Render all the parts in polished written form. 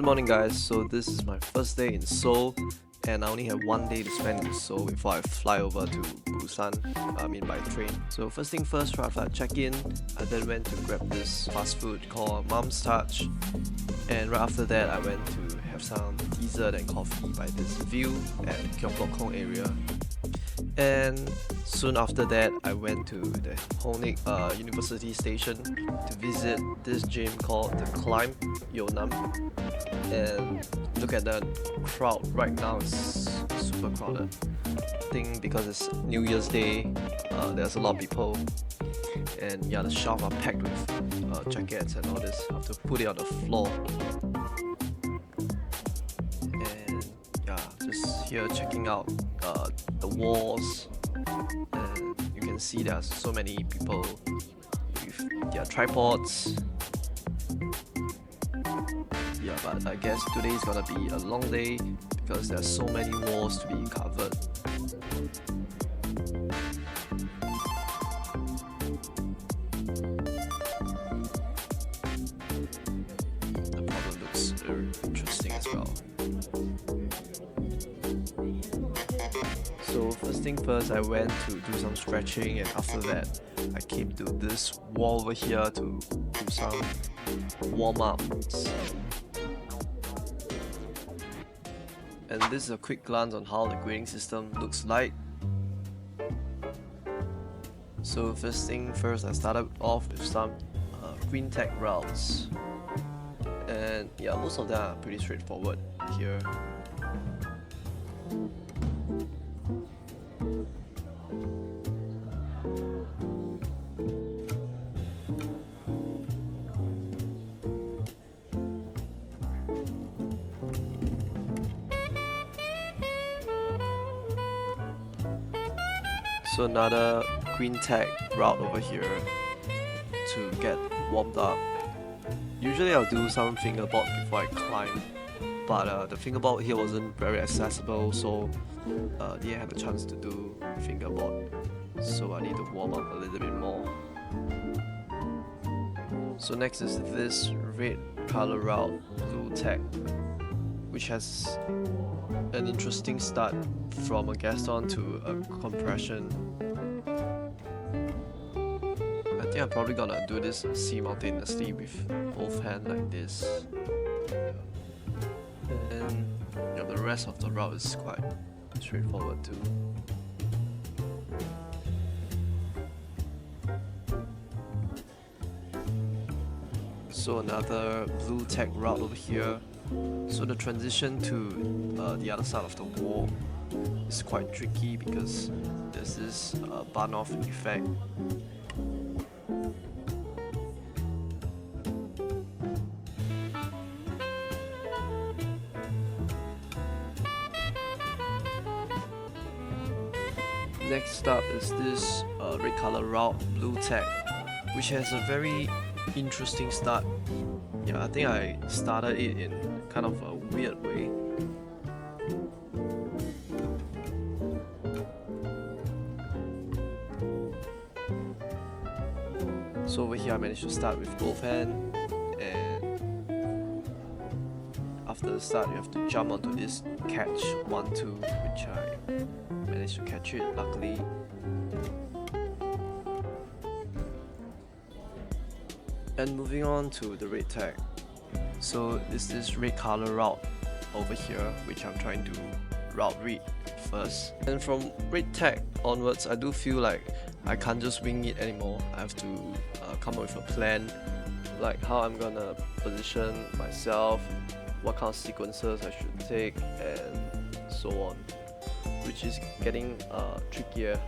morning guys, so this is my first day in Seoul and I only have one day to spend in Seoul before I fly over to Busan, by train. So first thing first, right after I check in, I then went to grab this fast food called Mom's Touch, and right after that I went to have some dessert and coffee by this view at Gyeongbokgung area. And soon after that, I went to the Honik University Station to visit this gym called the Climb Yeonnam. And look at the crowd right now, it's super crowded. I think because it's New Year's Day, there's a lot of people. And yeah, the shelves are packed with jackets and all this. I have to put it on the floor. And yeah, just here checking out the walls, and you can see there are so many people with their tripods. Yeah, but I guess today is gonna be a long day because there are so many walls to be covered. The problem looks very interesting as well. So first thing first, I went to do some stretching, and after that I came to this wall over here to do some warm-ups. And this is a quick glance on how the grading system looks like. So first thing first, I started off with some green tech routes, and yeah, most of them are pretty straightforward here. So another green tag route over here to get warmed up. Usually I'll do some fingerboard before I climb, but the fingerboard here wasn't very accessible, so didn't have a chance to do fingerboard. So I need to warm up a little bit more. So next is this red color route, blue tag, which has an interesting start from a Gaston to a compression. I think I'm probably gonna do this simultaneously with both hands like this. And yeah, the rest of the route is quite straightforward too. So another blue tag route over here. So the transition to the other side of the wall is quite tricky because there's this burn-off effect. Next up is this red color route, blue tag, which has a very interesting start. Yeah, I think I started it in kind of a weird way. So over here I managed to start with both hands, and after the start you have to jump onto this catch 1-2, which I managed to catch it luckily. And moving on to the red tag. So it's this red color route over here, which I'm trying to route read first. And from red tag onwards, I do feel like I can't just wing it anymore. I have to come up with a plan, like how I'm gonna position myself, what kind of sequences I should take, and so on, which is getting trickier.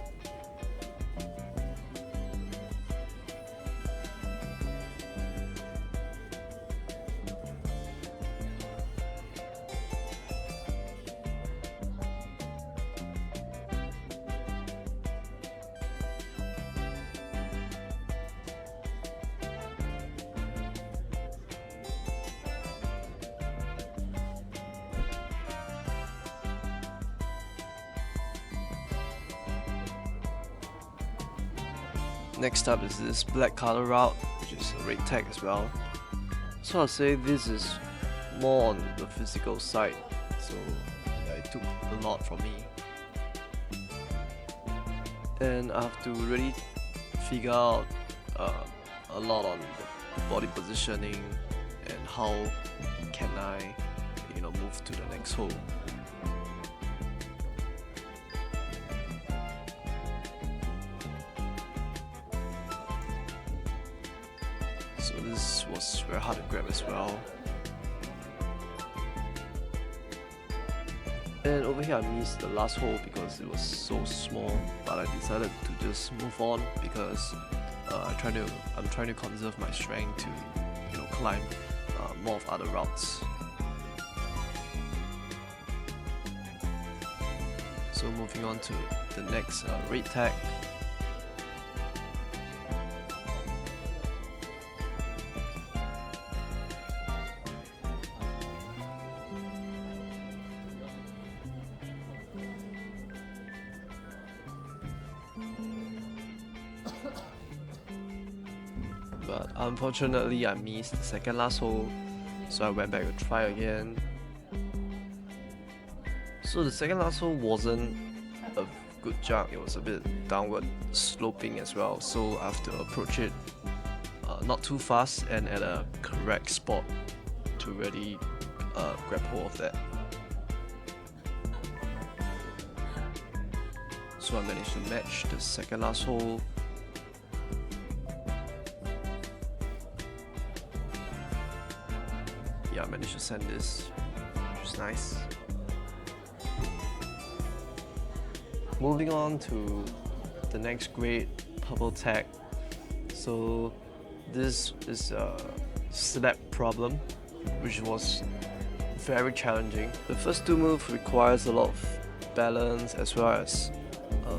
Next up is this black color route, which is a red tag as well. So I'll say this is more on the physical side, so yeah, it took a lot from me. And I have to really figure out a lot on the body positioning and how can I, move to the next hole. So this was very hard to grab as well. And over here I missed the last hole because it was so small, but I decided to just move on because I'm trying to conserve my strength to climb more of other routes. So moving on to the next red tag. But unfortunately I missed the second last hole, so I went back to try again. So the second last hole wasn't a good jump, it was a bit downward sloping as well, so I have to approach it not too fast and at a correct spot to really grab hold of that. So I managed to match the second last hole. Yeah, I managed to send this, which is nice. Moving on to the next grade, purple tag. So this is a slab problem, which was very challenging. The first two moves requires a lot of balance as well as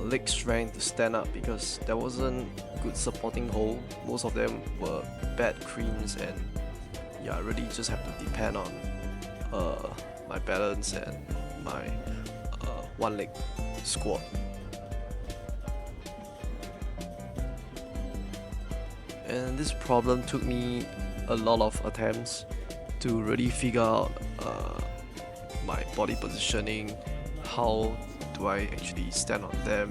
leg strength to stand up because there wasn't good supporting hole. Most of them were bad creams, and yeah, I really just have to depend on my balance and my one leg squat. And this problem took me a lot of attempts to really figure out my body positioning, how do I actually stand on them.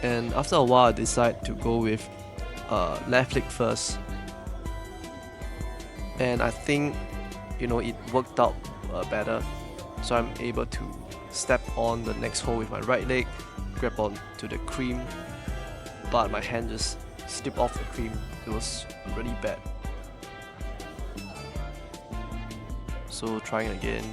And after a while I decided to go with left leg first, and I think it worked out better, so I'm able to step on the next hole with my right leg, grab on to the cream, but my hand just slipped off the cream. It was really bad. So trying again.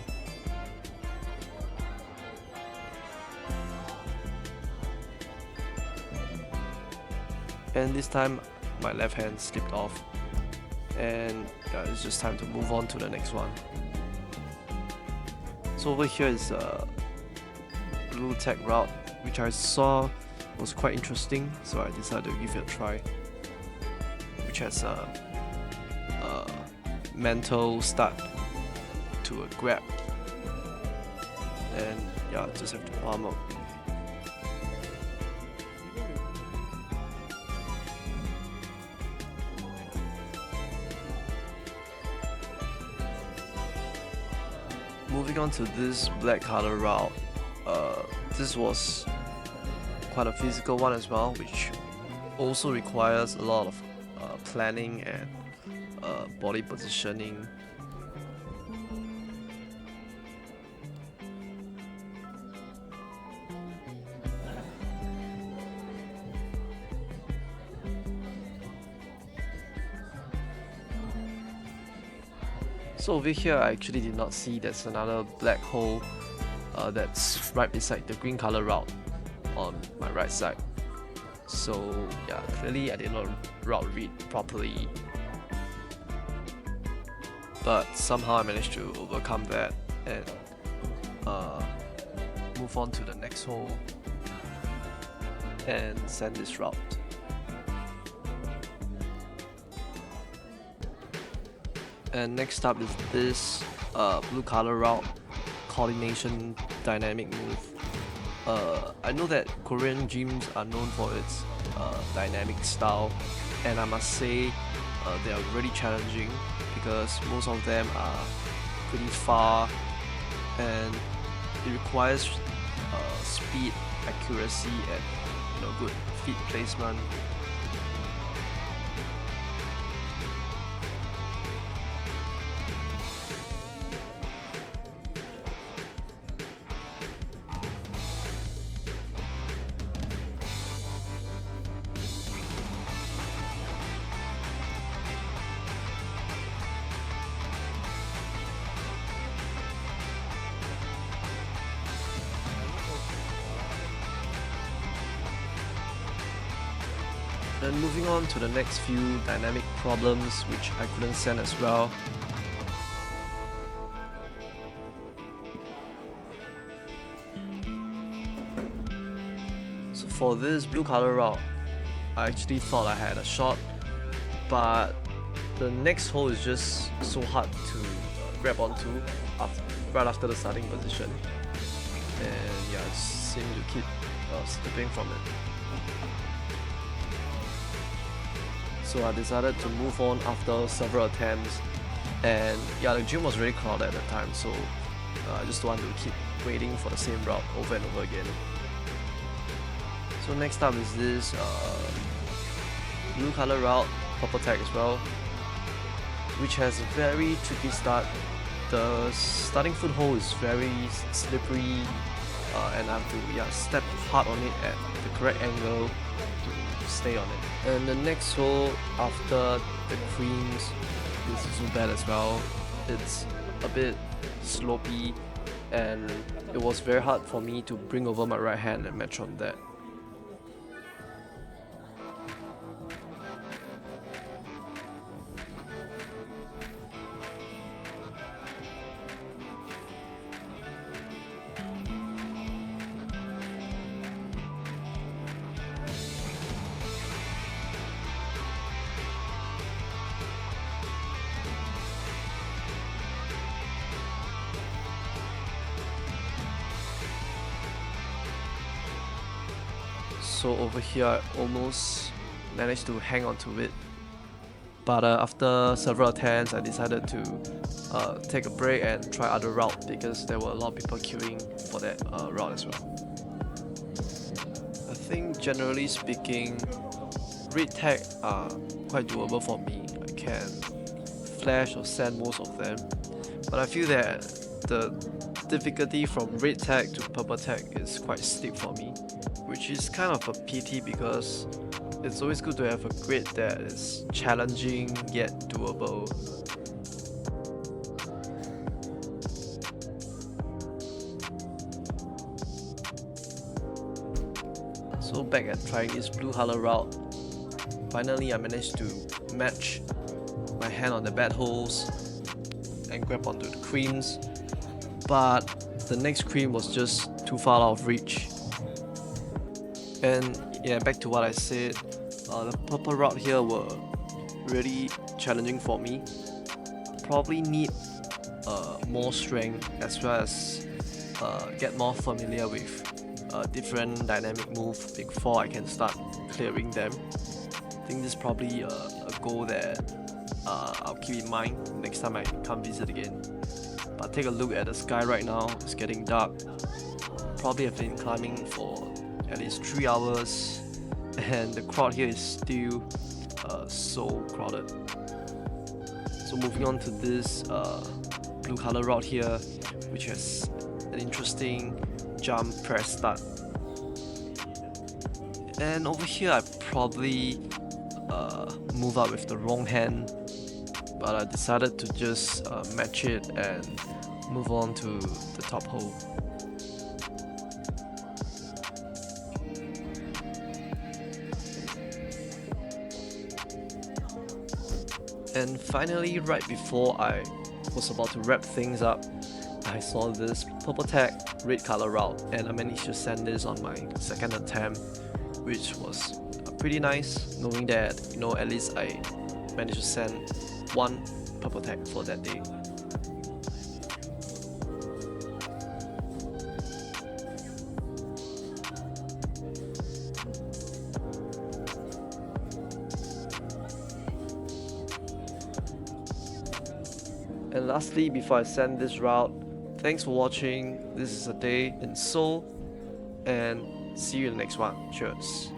And this time my left hand slipped off, and yeah, it's just time to move on to the next one. So over here is a blue tag route, which I saw was quite interesting, so I decided to give it a try, which has a mental start to a grab, and yeah, just have to warm up. Moving on to this black color route, this was quite a physical one as well, which also requires a lot of planning and body positioning. So over here I actually did not see there's another black hole that's right beside the green color route on my right side. So yeah, clearly I did not route read properly, but somehow I managed to overcome that and move on to the next hole and send this route. And next up is this blue color route, coordination dynamic move. I know that Korean gyms are known for its dynamic style, and I must say they are really challenging because most of them are pretty far, and it requires speed, accuracy, and good feet placement. Then moving on to the next few dynamic problems which I couldn't send as well. So for this blue color route, I actually thought I had a shot, but the next hole is just so hard to grab onto right after the starting position, and yeah, I seem to keep slipping from it. So I decided to move on after several attempts, and yeah, the gym was really crowded at the time, so I just don't want to keep waiting for the same route over and over again. So next up is this blue color route, purple tag as well, which has a very tricky start. The starting foothold is very slippery, and I have to step hard on it at the correct angle to stay on it. And the next hole after the creams is so bad as well. It's a bit slopey, and it was very hard for me to bring over my right hand and match on that. So over here I almost managed to hang on to it, but after several attempts I decided to take a break and try other route because there were a lot of people queuing for that route as well. I think generally speaking, red tag are quite doable for me. I can flash or sand most of them, but I feel that the difficulty from red tag to purple tag is quite steep for me, which is kind of a pity because it's always good to have a grid that is challenging yet doable. So back at trying this blue color route, finally I managed to match my hand on the bad holes and grab onto the creams, but the next cream was just too far out of reach. And yeah, back to what I said, the purple route here were really challenging for me. Probably need more strength as well as get more familiar with different dynamic moves before I can start clearing them. I think this is probably a goal that I'll keep in mind next time I come visit again. But take a look at the sky right now, it's getting dark. Probably have been climbing for at least 3 hours, and the crowd here is still so crowded. So moving on to this blue color route here, which has an interesting jump press start. And over here I probably move up with the wrong hand, but I decided to just match it and move on to the top hole. And finally, right before I was about to wrap things up, I saw this purple tag red color route, and I managed to send this on my second attempt, which was pretty nice, knowing that at least I managed to send one purple tag for that day. And lastly, before I send this route, thanks for watching. This is a day in Seoul, and see you in the next one. Cheers.